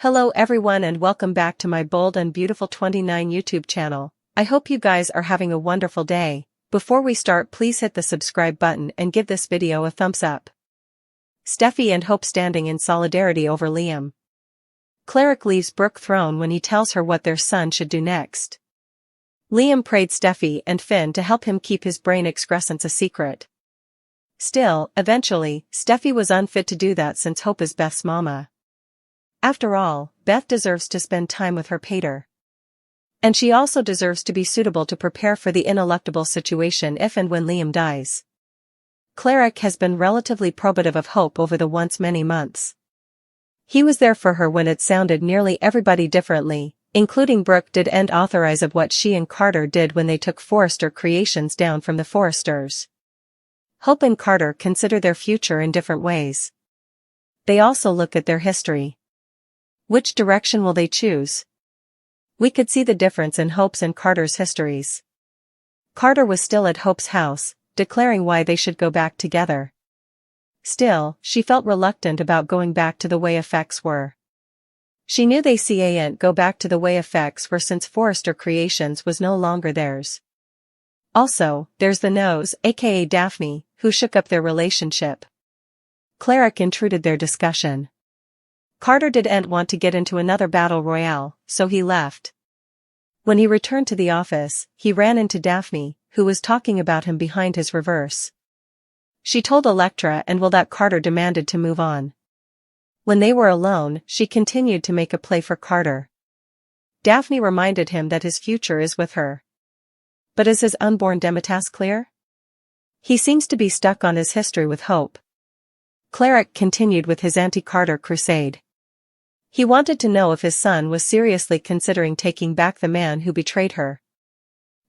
Hello everyone and welcome back to my Bold and Beautiful 29 YouTube channel. I hope you guys are having a wonderful day. Before we start, please hit the subscribe button and give this video a thumbs up. Steffy and Hope standing in solidarity over Liam. Cleric leaves Brooke throne when he tells her what their son should do next. Liam prayed Steffy and Finn to help him keep his brain excrescence a secret. Still, eventually, Steffy was unfit to do that since Hope is Beth's mama. After all, Beth deserves to spend time with her pater. And she also deserves to be suitable to prepare for the ineluctable situation if and when Liam dies. Cleric has been relatively probative of Hope over the once many months. He was there for her when it sounded nearly everybody differently, including Brooke didn't authorize of what she and Carter did when they took Forrester creations down from the Forresters. Hope and Carter consider their future in different ways. They also look at their history. Which direction will they choose? We could see the difference in Hope's and Carter's histories. Carter was still at Hope's house, declaring why they should go back together. Still, she felt reluctant about going back to the way effects were. She knew they can't go back to the way effects were since Forrester Creations was no longer theirs. Also, there's the nose, aka Daphne, who shook up their relationship. Cleric intruded their discussion. Carter didn't want to get into another battle royale, so he left. When he returned to the office, he ran into Daphne, who was talking about him behind his reverse. She told Electra and Will that Carter demanded to move on. When they were alone, she continued to make a play for Carter. Daphne reminded him that his future is with her. But is his unborn Demitasse clear? He seems to be stuck on his history with Hope. Cleric continued with his anti-Carter crusade. He wanted to know if his son was seriously considering taking back the man who betrayed her.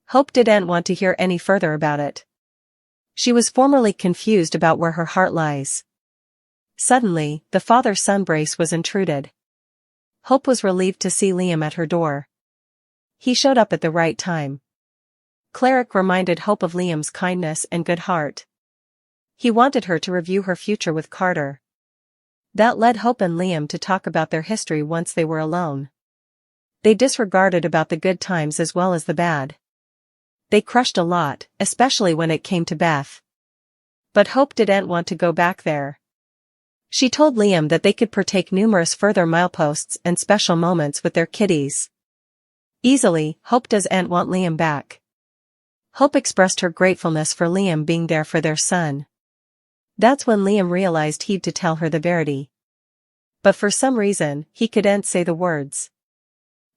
Hope didn't want to hear any further about it. She was formerly confused about where her heart lies. Suddenly, the father-son brace was intruded. Hope was relieved to see Liam at her door. He showed up at the right time. Cleric reminded Hope of Liam's kindness and good heart. He wanted her to review her future with Carter. That led Hope and Liam to talk about their history once they were alone. They disregarded about the good times as well as the bad. They crushed a lot, especially when it came to Beth. But Hope didn't want to go back there. She told Liam that they could partake numerous further mileposts and special moments with their kiddies. Easily, Hope doesn't want Liam back. Hope expressed her gratefulness for Liam being there for their son. That's when Liam realized he'd to tell her the verity. But for some reason, he couldn't say the words.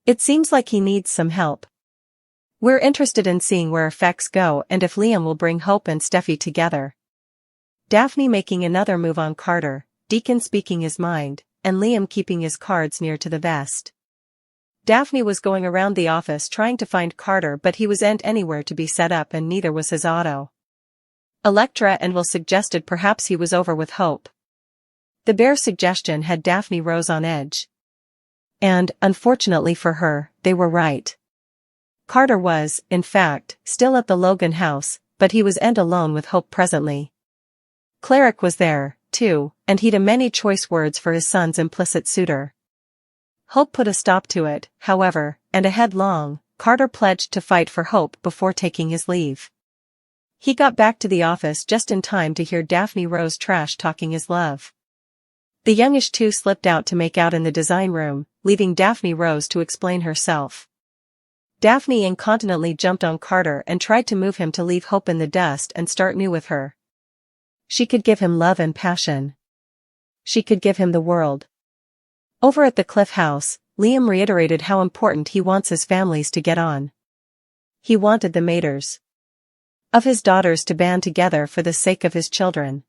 It seems like he needs some help. We're interested in seeing where effects go and if Liam will bring Hope and Steffy together. Daphne making another move on Carter, Deacon speaking his mind, and Liam keeping his cards near to the vest. Daphne was going around the office trying to find Carter, but he wasn't anywhere to be set up and neither was his auto. Electra and Will suggested perhaps he was over with Hope. The bare suggestion had Daphne Rose on edge. And, unfortunately for her, they were right. Carter was, in fact, still at the Logan house, but he wasn't alone with Hope presently. Cleric was there, too, and he'd a many choice words for his son's implicit suitor. Hope put a stop to it, however, and a headlong, Carter pledged to fight for Hope before taking his leave. He got back to the office just in time to hear Daphne Rose trash-talking his love. The youngish two slipped out to make out in the design room, leaving Daphne Rose to explain herself. Daphne incontinently jumped on Carter and tried to move him to leave Hope in the dust and start new with her. She could give him love and passion. She could give him the world. Over at the Cliff House, Liam reiterated how important he wants his families to get on. He wanted the maters of his daughters to band together for the sake of his children.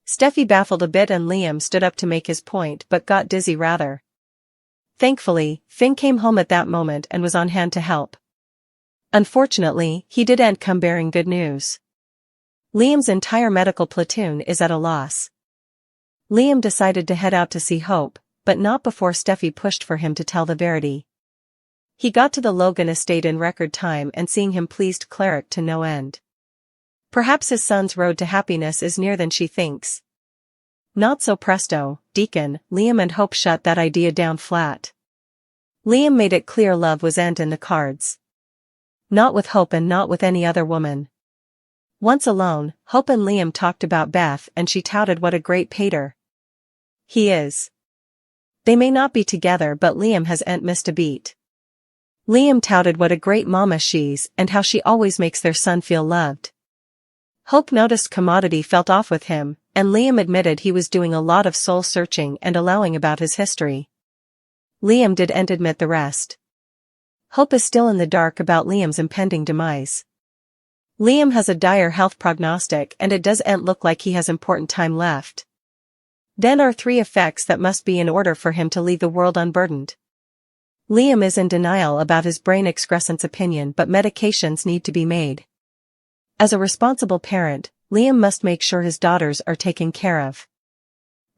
Steffy baffled a bit and Liam stood up to make his point but got dizzy rather. Thankfully, Finn came home at that moment and was on hand to help. Unfortunately, he didn't come bearing good news. Liam's entire medical platoon is at a loss. Liam decided to head out to see Hope, but not before Steffy pushed for him to tell the verity. He got to the Logan estate in record time and seeing him pleased Cleric to no end. Perhaps his son's road to happiness is nearer than she thinks. Not so presto, Deacon. Liam and Hope shut that idea down flat. Liam made it clear love was in the cards. Not with Hope and not with any other woman. Once alone, Hope and Liam talked about Beth and she touted what a great pater he is. They may not be together but Liam has ain't missed a beat. Liam touted what a great mama she's and how she always makes their son feel loved. Hope noticed commodity felt off with him, and Liam admitted he was doing a lot of soul-searching and allowing about his history. Liam didn't admit the rest. Hope is still in the dark about Liam's impending demise. Liam has a dire health prognostic and it doesn't look like he has important time left. Then are 3 effects that must be in order for him to leave the world unburdened. Liam is in denial about his brain excrescence opinion but medications need to be made. As a responsible parent, Liam must make sure his daughters are taken care of.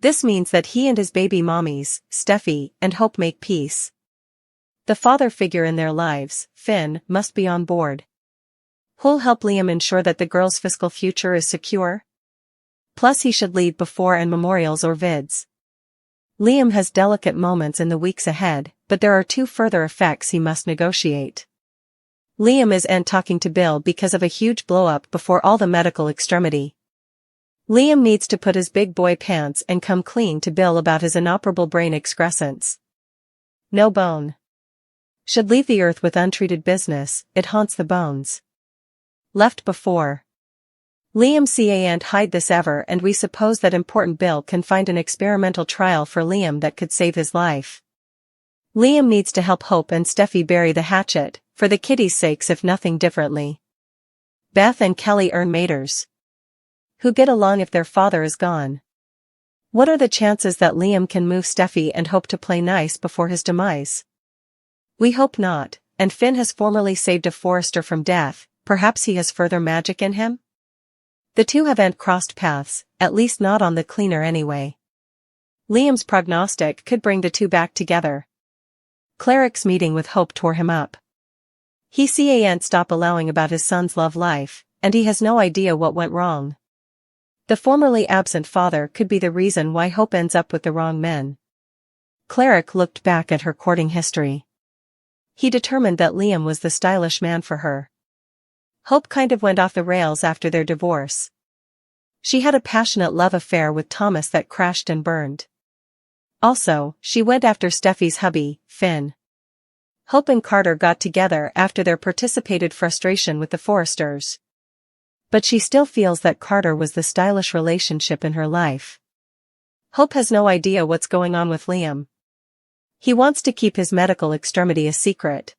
This means that he and his baby mommies, Steffy and Hope, make peace. The father figure in their lives, Finn, must be on board. Who'll help Liam ensure that the girl's fiscal future is secure? Plus he should lead before and memorials or vids. Liam has delicate moments in the weeks ahead, but there are 2 further effects he must negotiate. Liam isn't talking to Bill because of a huge blow-up before all the medical extremity. Liam needs to put his big boy pants and come clean to Bill about his inoperable brain excrescence. No bone should leave the earth with untreated business, it haunts the bones. Left before. Liam can't hide this ever and we suppose that important Bill can find an experimental trial for Liam that could save his life. Liam needs to help Hope and Steffy bury the hatchet, for the kiddies' sakes if nothing differently. Beth and Kelly earn maters who get along if their father is gone. What are the chances that Liam can move Steffy and Hope to play nice before his demise? We hope not, and Finn has formerly saved a forester from death, perhaps he has further magic in him? The 2 haven't crossed paths, at least not on the cleaner anyway. Liam's prognostic could bring the 2 back together. Cleric's meeting with Hope tore him up. He can't stop allowing about his son's love life, and he has no idea what went wrong. The formerly absent father could be the reason why Hope ends up with the wrong men. Cleric looked back at her courting history. He determined that Liam was the stylish man for her. Hope kind of went off the rails after their divorce. She had a passionate love affair with Thomas that crashed and burned. Also, she went after Steffi's hubby, Finn. Hope and Carter got together after their participated frustration with the Foresters. But she still feels that Carter was the stylish relationship in her life. Hope has no idea what's going on with Liam. He wants to keep his medical extremity a secret.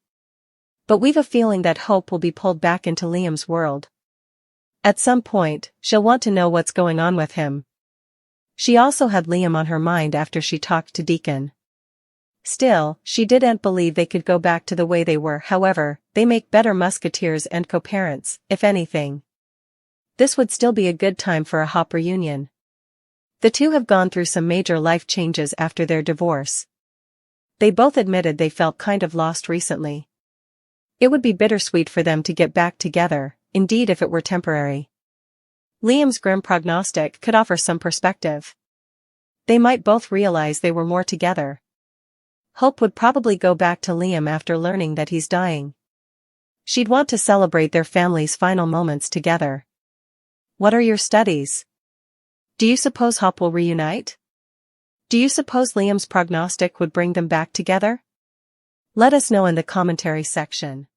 But we've a feeling that Hope will be pulled back into Liam's world. At some point, she'll want to know what's going on with him. She also had Liam on her mind after she talked to Deacon. Still, she didn't believe they could go back to the way they were. However, they make better musketeers and co-parents, if anything. This would still be a good time for a Hop reunion. The 2 have gone through some major life changes after their divorce. They both admitted they felt kind of lost recently. It would be bittersweet for them to get back together, indeed if it were temporary. Liam's grim prognostic could offer some perspective. They might both realize they were more together. Hope would probably go back to Liam after learning that he's dying. She'd want to celebrate their family's final moments together. What are your studies? Do you suppose Hope will reunite? Do you suppose Liam's prognostic would bring them back together? Let us know in the commentary section.